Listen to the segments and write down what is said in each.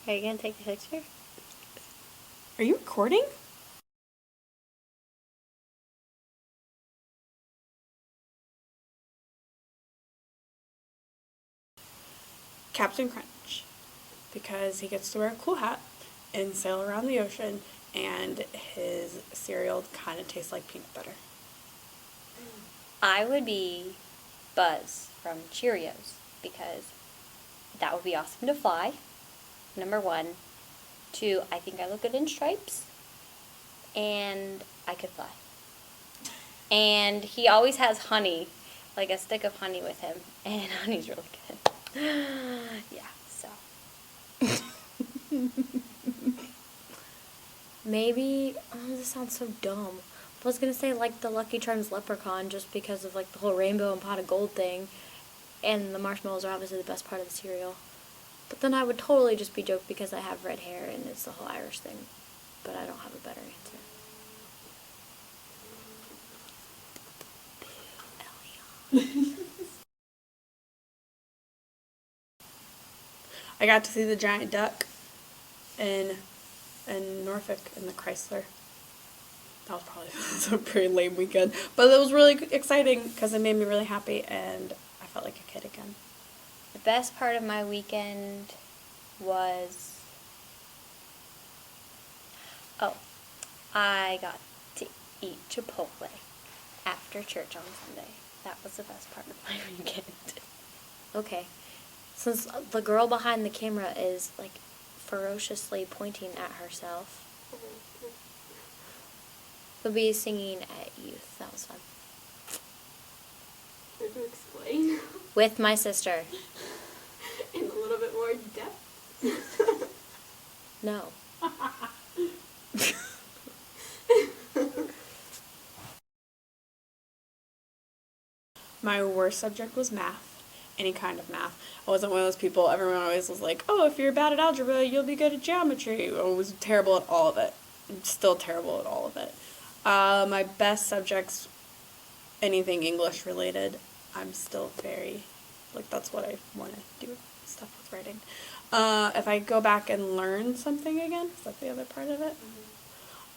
Are you gonna take a picture? Are you recording? Captain Crunch, because he gets to wear a cool hat and sail around the ocean, and his cereal kind of tastes like peanut butter. I would be Buzz from Cheerios, because that would be awesome to fly, number one. Two, I think I look good in stripes, and I could fly. And he always has honey, like a stick of honey with him, and honey's really good. Yeah, so. Maybe, this sounds so dumb. I was gonna say like the Lucky Charms leprechaun just because of like the whole rainbow and pot of gold thing, and the marshmallows are obviously the best part of the cereal. But then I would totally just be joke because I have red hair and it's the whole Irish thing. But I don't have a better answer. I got to see the giant duck in Norfolk in the Chrysler. That was probably a pretty lame weekend, but it was really exciting because it made me really happy and I felt like a kid again. The best part of my weekend was, I got to eat Chipotle after church on Sunday. That was the best part of my weekend. Okay. Since the girl behind the camera is like ferociously pointing at herself, we'll be singing at youth. That was fun. Could you explain? With my sister. In a little bit more depth? No. My worst subject was math. Any kind of math. I wasn't one of those people, everyone always was like, oh, if you're bad at algebra, you'll be good at geometry. I was terrible at all of it. I'm still terrible at all of it. My best subjects, anything English related, I'm still very, like, that's what I want to do, stuff with writing. If I go back and learn something again, is that the other part of it?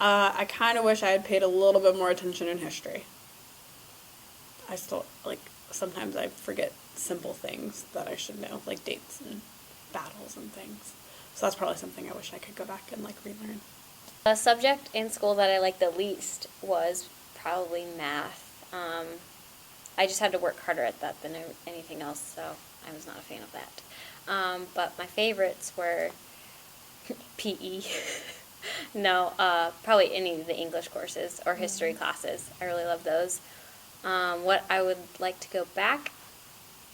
I kind of wish I had paid a little bit more attention in history. I still, like, sometimes I forget simple things that I should know, like dates and battles and things. So that's probably something I wish I could go back and, like, relearn. A subject in school that I liked the least was probably math. I just had to work harder at that than anything else, so I was not a fan of that. But my favorites were PE. No, probably any of the English courses or history classes. I really love those. What I would like to go back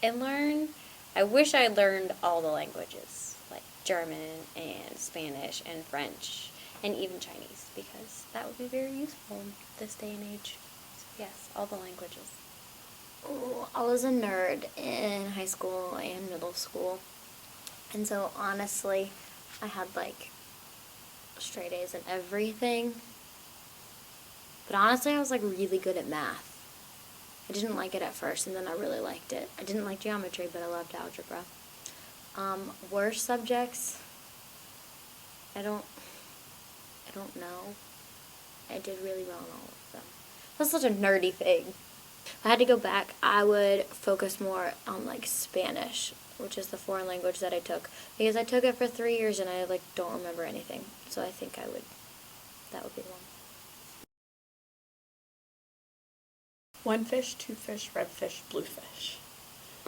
and learn, I wish I had learned all the languages, like German and Spanish and French and even Chinese, because that would be very useful in this day and age. So yes, all the languages. Oh, I was a nerd in high school and middle school, and so honestly, I had like straight A's in everything. But honestly, I was like really good at math. I didn't like it at first, and then I really liked it. I didn't like geometry, but I loved algebra. Worst subjects, I don't know. I did really well in all of them. That's such a nerdy thing. If I had to go back, I would focus more on like Spanish, which is the foreign language that I took, because I took it for 3 years and I like don't remember anything. So I think that would be the one. One fish, two fish, red fish, blue fish.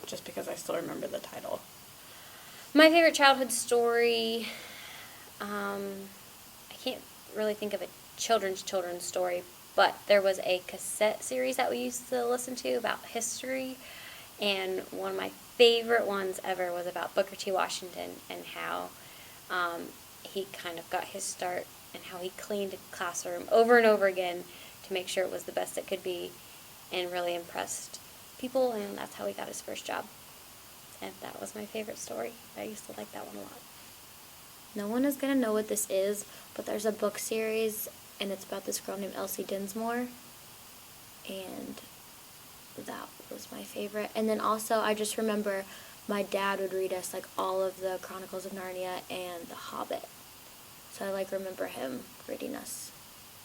Just because I still remember the title. My favorite childhood story, I can't really think of a children's story, but there was a cassette series that we used to listen to about history, and one of my favorite ones ever was about Booker T. Washington and how he kind of got his start and how he cleaned a classroom over and over again to make sure it was the best it could be, and really impressed people, and that's how he got his first job. And that was my favorite story. I used to like that one a lot. No one is going to know what this is, but there's a book series, and it's about this girl named Elsie Dinsmore, and that was my favorite. And then also, I just remember my dad would read us like all of the Chronicles of Narnia and The Hobbit. So I like remember him reading us,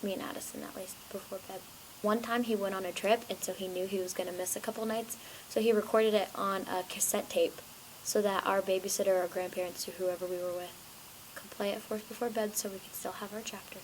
me and Addison at least, before bed. One time he went on a trip, and so he knew he was going to miss a couple nights, so he recorded it on a cassette tape so that our babysitter or grandparents or whoever we were with could play it for us before bed so we could still have our chapter.